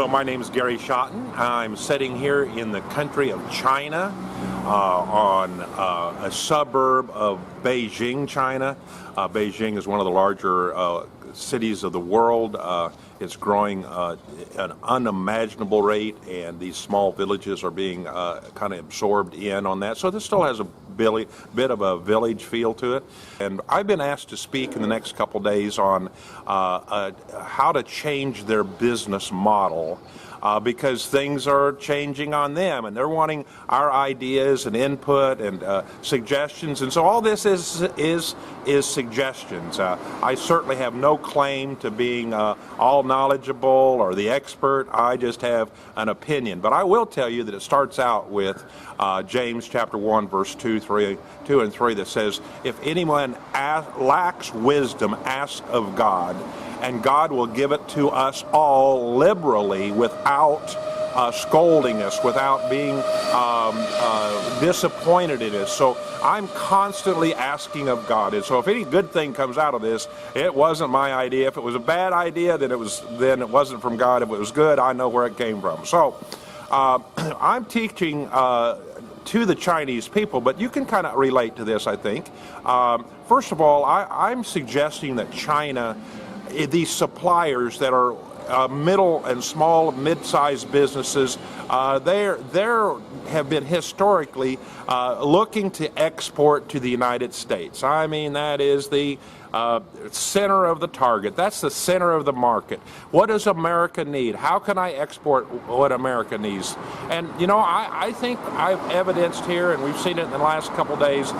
Hello, my name is Gary Schotten. I'm sitting here in the country of China on a suburb of Beijing, China. Beijing is one of the larger cities of the world. It's growing at an unimaginable rate, and these small villages are being kind of absorbed in on that. So this still has a bit of a village feel to it. And I've been asked to speak in the next couple days on how to change their business model. Because things are changing on them, and they're wanting our ideas and input and suggestions, and so all this is suggestions. I certainly have no claim to being all knowledgeable or the expert. I just have an opinion, but I will tell you that it starts out with James chapter 1 verse 2 and 3 that says, if anyone lacks wisdom, ask of God, and God will give it to us all liberally without scolding us, without being disappointed in us. So I'm constantly asking of God. And so if any good thing comes out of this, it wasn't my idea. If it was a bad idea, then it wasn't from God. If it was good, I know where it came from. So I'm teaching to the Chinese people, but you can kind of relate to this, I think. First of all, I'm suggesting that China, these suppliers that are middle and small, mid-sized businesses, they have been historically looking to export to the United States. I mean, that is the center of the target. That's the center of the market. What does America need? How can I export what America needs? And, you know, I think I've evidenced here, and we've seen it in the last couple days,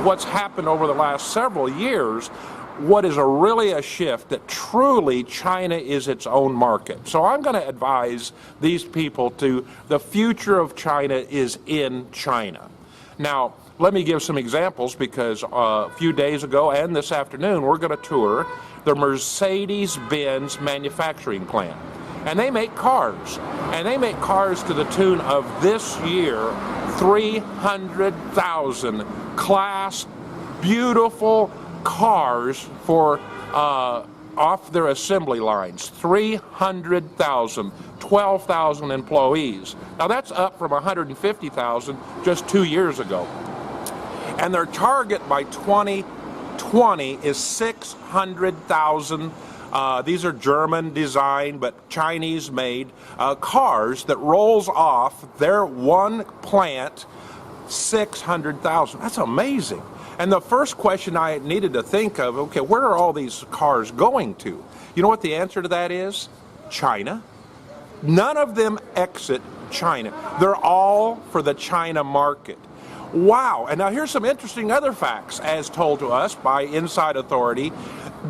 what's happened over the last several years. What is really a shift that truly China is its own market. So I'm going to advise these people to the future of China is in China. Now, let me give some examples, because a few days ago and this afternoon we're going to tour the Mercedes-Benz manufacturing plant. And they make cars. And they make cars to the tune of this year 300,000 class, beautiful cars for off their assembly lines. 300,000, 12,000 employees. Now that's up from 150,000 just 2 years ago. And their target by 2020 is 600,000. These are German designed but Chinese made cars that rolls off their one plant 600,000. That's amazing. And the first question I needed to think of, okay, where are all these cars going to? You know what the answer to that is? China. None of them exit China. They're all for the China market. Wow. And now here's some interesting other facts as told to us by inside authority.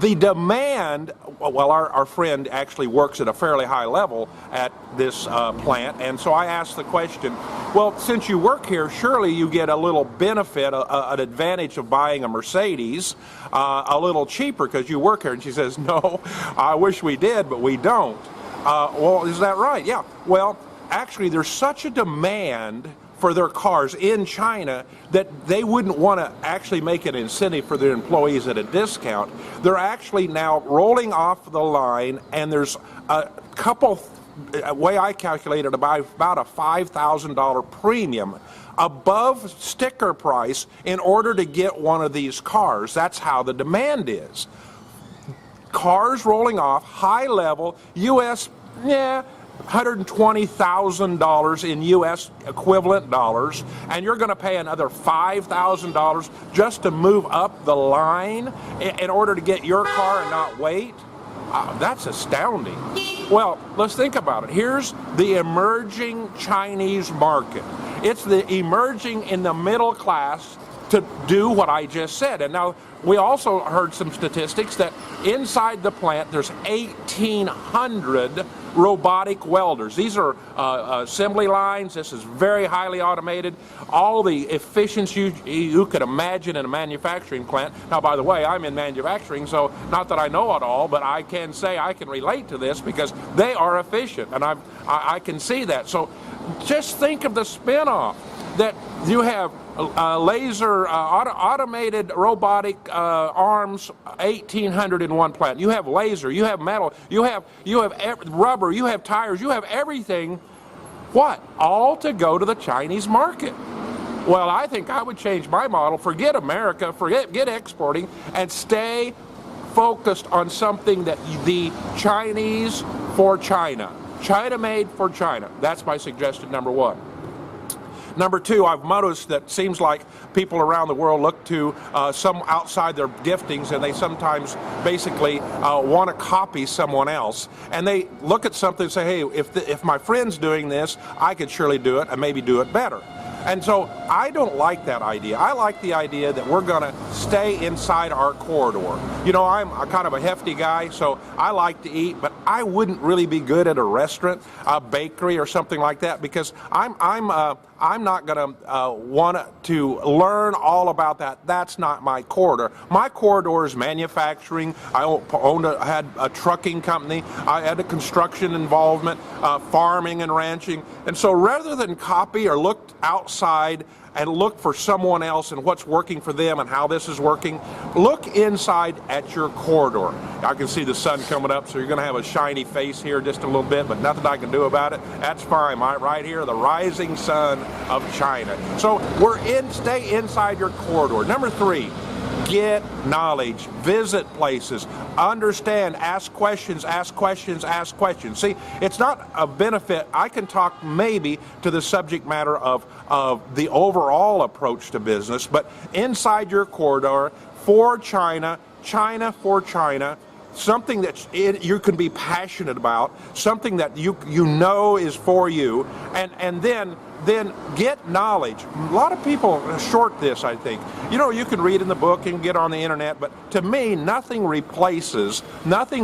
The demand, well, our friend actually works at a fairly high level at this plant, and so I asked the question, well, since you work here, surely you get a little benefit, an advantage of buying a Mercedes a little cheaper because you work here. And she says, no, I wish we did, but we don't. Well, is that right? Yeah. Well, actually, there's such a demand for their cars in China that they wouldn't want to actually make an incentive for their employees at a discount. They're actually now rolling off the line, and there's a couple, way I calculated, about a $5,000 premium above sticker price in order to get one of these cars. That's how the demand is. Cars rolling off, high level, U.S., $120,000 in U.S. equivalent dollars, and you're going to pay another $5,000 just to move up the line in order to get your car and not wait? That's astounding. Well, let's think about it. Here's the emerging Chinese market. It's the emerging in the middle class to do what I just said. And now we also heard some statistics that inside the plant there's 1,800 robotic welders. These are assembly lines. This is very highly automated. All the efficiency you could imagine in a manufacturing plant. Now, by the way, I'm in manufacturing, so not that I know it all, but I can say I can relate to this because they are efficient, and I can see that. So just think of the spin-off that you have laser, automated robotic arms, 1,800 in one plant. You have laser, you have metal, you have rubber, you have tires, you have everything. What? All to go to the Chinese market. Well, I think I would change my model, forget America, forget exporting, and stay focused on something that the Chinese for China. China made for China. That's my suggestion number one. Number two, I've noticed that seems like people around the world look to some outside their giftings, and they sometimes basically want to copy someone else. And they look at something and say, hey, if my friend's doing this, I could surely do it and maybe do it better. And so I don't like that idea. I like the idea that we're going to stay inside our corridor. You know, I'm kind of a hefty guy, so I like to eat, but I wouldn't really be good at a restaurant, a bakery, or something like that, because I'm not going to want to learn all about that. That's not my corridor. My corridor is manufacturing. I had a trucking company. I had a construction involvement, farming and ranching. And so rather than copy or look outside and look for someone else and what's working for them and how this is working, look inside at your corridor. I can see the sun coming up, so you're going to have a shiny face here just a little bit, but nothing I can do about it. That's fine. Right here, the rising sun of China. So stay inside your corridor. Number three, get knowledge, visit places, understand, ask questions, ask questions, ask questions. See, it's not a benefit. I can talk maybe to the subject matter of the overall approach to business, but inside your corridor, for China, China for China, something that you can be passionate about, something that you know is for you, and then get knowledge. A lot of people short this, I think. You know, you can read in the book and get on the internet, but to me, nothing's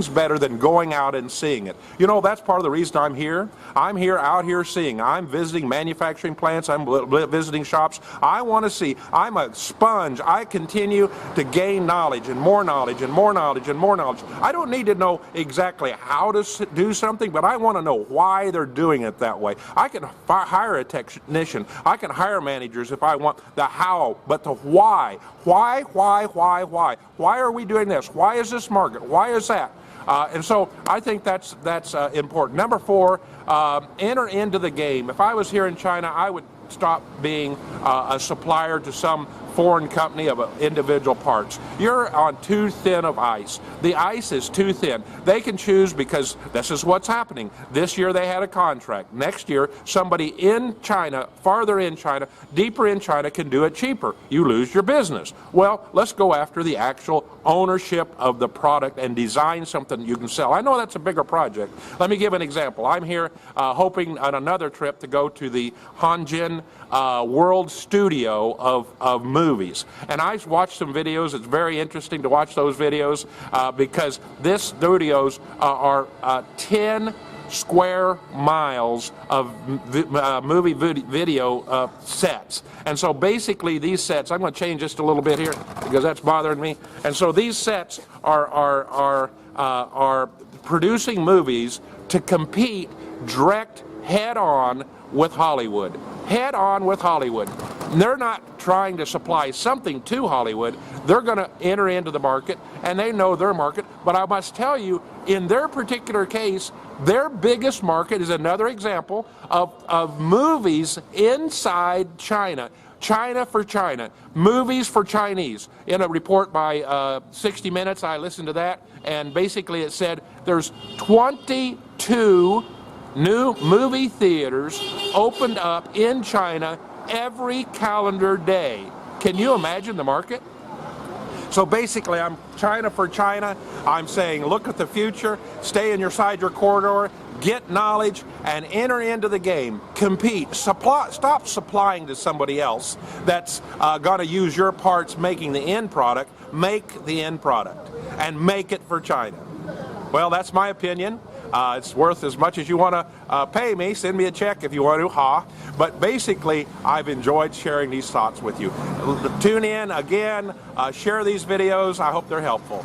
better than going out and seeing it. You know, that's part of the reason I'm here. I'm out here seeing. I'm visiting manufacturing plants. I'm visiting shops. I want to see. I'm a sponge. I continue to gain knowledge and more knowledge and more knowledge and more knowledge. I don't need to know exactly how to do something, but I want to know why they're doing it that way. I can hire a technician. I can hire managers if I want the how, but the why. Why? Why are we doing this? Why is this market? Why is that? And so I think that's important. Number four, enter into the game. If I was here in China, I would stop being a supplier to some foreign company of individual parts. You're on too thin of ice. The ice is too thin. They can choose, because this is what's happening. This year they had a contract. Next year, somebody in China, farther in China, deeper in China, can do it cheaper. You lose your business. Well, let's go after the actual ownership of the product and design something you can sell. I know that's a bigger project. Let me give an example. I'm here hoping on another trip to go to the Hanjin World Studio of movies. And I've watched some videos. It's very interesting to watch those videos because this studios are 10 square miles of movie video sets. And so basically these sets, I'm going to change just a little bit here because that's bothering me. And so these sets are producing movies to compete direct head-on with Hollywood. Head-on with Hollywood. And they're not trying to supply something to Hollywood. They're going to enter into the market, and they know their market. But I must tell you, in their particular case, their biggest market is another example of movies inside China. China for China. Movies for Chinese. In a report by 60 Minutes, I listened to that, and basically it said there's 22 new movie theaters opened up in China every calendar day. Can you imagine the market? So basically, I'm China for China. I'm saying look at the future, stay inside your corridor, get knowledge, and enter into the game. Compete. Stop supplying to somebody else that's going to use your parts making the end product. Make the end product and make it for China. Well, that's my opinion. It's worth as much as you want to pay me. Send me a check if you want to, But basically, I've enjoyed sharing these thoughts with you. Tune in again, share these videos. I hope they're helpful.